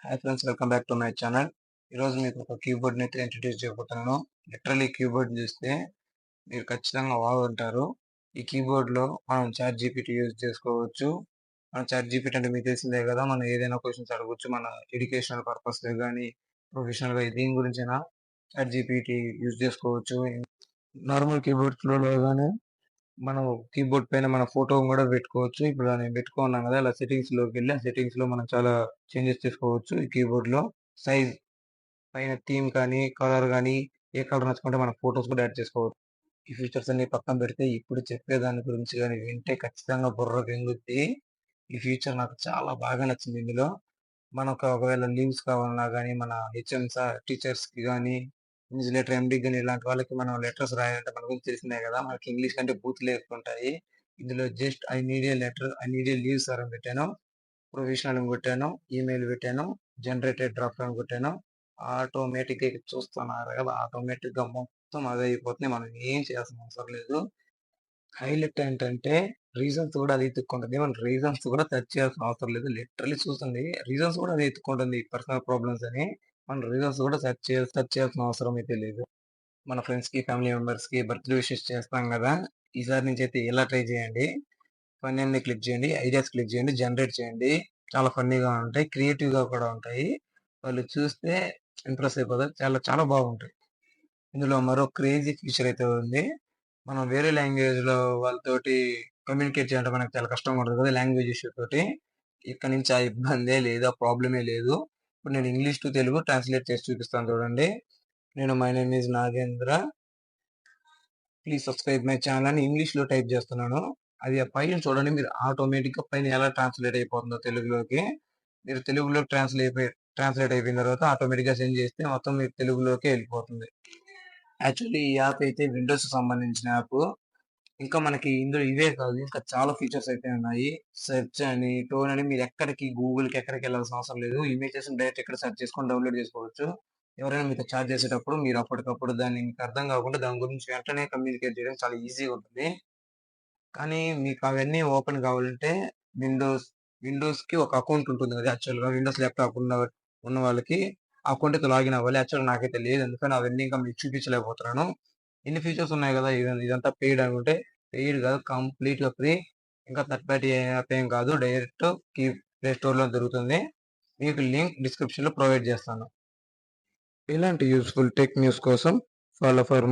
Hi friends, welcome back to my channel. ఈరోజు మీకు ఒక కీబోర్డ్ని అయితే ఇంట్రడ్యూస్ చేయబోతున్నాను. లిటరల్లీ కీబోర్డ్ చూస్తే మీరు ఖచ్చితంగా వావ్ అంటారు. ఈ కీబోర్డ్లో మనం చాట్ జీపీటీ యూజ్ చేసుకోవచ్చు. మన చాట్ జీపీటీ అంటే మీకు తెలిసిందే కదా, మనం ఏదైనా క్వశ్చన్స్ అడగవచ్చు. మన ఎడ్యుకేషనల్ పర్పస్గా కానీ ప్రొఫెషనల్గా దీని గురించైనా చాట్ జీపీటీ యూజ్ చేసుకోవచ్చు. నార్మల్ కీబోర్డ్స్లో కానీ మనం కీబోర్డ్ పైన మన ఫోటో కూడా పెట్టుకోవచ్చు. ఇప్పుడు నేను పెట్టుకున్నాను కదా, ఇలా సెట్టింగ్స్ లోకి వెళ్ళి ఆ సెట్టింగ్స్ లో మనం చాలా చేంజెస్ చేసుకోవచ్చు. ఈ కీబోర్డ్ లో సైజ్ పైన థీమ్ కానీ కలర్ కానీ ఏ కలర్ నచ్చుకుంటే మన ఫోటోస్ కూడా యాడ్ చేసుకోవచ్చు. ఈ ఫీచర్స్ అన్ని పక్కన పెడితే ఇప్పుడు చెప్పేదాని గురించి కానీ వింటే ఖచ్చితంగా బుర్ర పెంగుద్ది. ఈ ఫీచర్ నాకు చాలా బాగా నచ్చింది. ఇందులో మనకు ఒకవేళ లీవ్స్ కావాలన్నా కానీ మన హెచ్ఎంస్ టీచర్స్ కి కానీ ఇన్విజిలేటర్ ఎండి కానీ ఇలాంటి వాళ్ళకి మనం లెటర్స్ రాయాలంటే మన గురించి తెలిసిందే కదా, మనకి ఇంగ్లీష్ కంటే బూతులు ఎక్కుంటాయి. ఇందులో just I need a letter, I need a leaves అని పెట్టాను, ప్రొఫెషనల్ అని కొట్టాను, ఈమెయిల్ పెట్టాను, జనరేటెడ్ డ్రాఫ్ట్ అని కొట్టాను. ఆటోమేటిక్ గా చూస్తున్నారు కదా, ఆటోమేటిక్ గా మొత్తం అదే అయిపోతుంది. మనం ఏం చేయాల్సిన అవసరం లేదు. హైలైట్ ఏంటంటే రీజన్స్ కూడా అది ఎత్తుక్కుంటుంది. మన రీజన్స్ కూడా సెర్చ్ చేయాల్సిన అవసరం లేదు. లిటరలీ చూస్తుంది, రీజన్స్ కూడా అది ఎత్తుక్కుంటుంది. పర్సనల్ ప్రాబ్లమ్స్ అని మన రీజన్స్ కూడా సెర్చ్ చేయాల్సిన అవసరం అయితే లేదు. మన ఫ్రెండ్స్ కి ఫ్యామిలీ మెంబర్స్ కి బర్త్డే విషెస్ చేస్తాం కదా, ఈసారి నుంచి అయితే ఇలా ట్రై చేయండి. ఫన్ అన్ని క్లిక్ చేయండి, ఐడియాస్ క్లిక్ చేయండి, జనరేట్ చేయండి. చాలా ఫన్నీగా ఉంటాయి, క్రియేటివ్ గా కూడా ఉంటాయి. వాళ్ళు చూస్తే ఇంప్రెస్ అయిపోతారు. చాలా చాలా బాగుంటాయి. ఇందులో మరో క్రేజీ ఫీచర్ అయితే ఉంది. మనం వేరే లాంగ్వేజ్ లో వాళ్ళతోటి కమ్యూనికేట్ చేయాలంటే మనకు చాలా కష్టంగా ఉంటుంది కదా, లాంగ్వేజ్ ఇష్యూ తోటి. ఇక్కడ నుంచి ఆ ఇబ్బందే లేదు, ఆ ప్రాబ్లమే లేదు. ఇప్పుడు నేను ఇంగ్లీష్ టు తెలుగు ట్రాన్స్లేట్ చేసి చూపిస్తాను చూడండి. నేను my name is Nagendra, please subscribe my channel అని ఇంగ్లీష్ లో టైప్ చేస్తున్నాను. అది ఆ పైన చూడండి, మీరు ఆటోమేటిక్ గా పైన ఎలా ట్రాన్స్లేట్ అయిపోతుందో తెలుగులోకి. మీరు తెలుగులో ట్రాన్స్లేట్ అయిపోయిన తర్వాత ఆటోమేటిక్ గా సెండ్ చేస్తే మొత్తం మీరు తెలుగులోకి వెళ్ళిపోతుంది. యాక్చువల్లీ ఈ యాప్ అయితే విండోస్ సంబంధించిన యాప్. ఇంకా మనకి ఇందులో ఇవే కాదు, ఇంకా చాలా ఫీచర్స్ అయితే ఉన్నాయి. సెర్చ్ అని, టోన్ అని, మీరు ఎక్కడికి గూగుల్ కి ఎక్కడికి వెళ్ళాల్సిన అవసరం లేదు. ఇమేజెస్ డైరెక్ట్ ఇక్కడ సెర్చ్ చేసుకొని డౌన్లోడ్ చేసుకోవచ్చు. ఎవరైనా మీతో చాట్ చేసేటప్పుడు మీరు అప్పటికప్పుడు దాన్ని మీకు అర్థం కాకుండా దాని గురించి వెంటనే కమ్యూనికేట్ చేయడం చాలా ఈజీగా ఉంటుంది. కానీ మీకు అవన్నీ ఓపెన్ కావాలంటే విండోస్ విండోస్ కి ఒక అకౌంట్ ఉంటుంది కదా. యాక్చువల్ గా విండోస్ ల్యాప్టాప్ ఉన్న వాళ్ళకి అకౌంట్ అయితే లాగిన్ అవ్వాలి. యాక్చువల్ నాకైతే లేదు, అందుకని అవన్నీ ఇంకా మీకు చూపించలేకపోతున్నాను. ఎన్ని ఫీచర్స్ ఉన్నాయి కదా, ఇదంతా పెయిడ్ అనుకుంటే పెయిడ్ కాదు, కంప్లీట్ గా ఫ్రీ. ఇంకా థర్డ్ పార్టీ యాప్ ఏం కాదు, డైరెక్ట్ ప్లే స్టోర్ లో దొరుకుతుంది. మీకు లింక్ డిస్క్రిప్షన్ లో ప్రొవైడ్ చేస్తాను. ఇలాంటి యూస్ఫుల్ టెక్ న్యూస్ కోసం ఫాలో ఫర్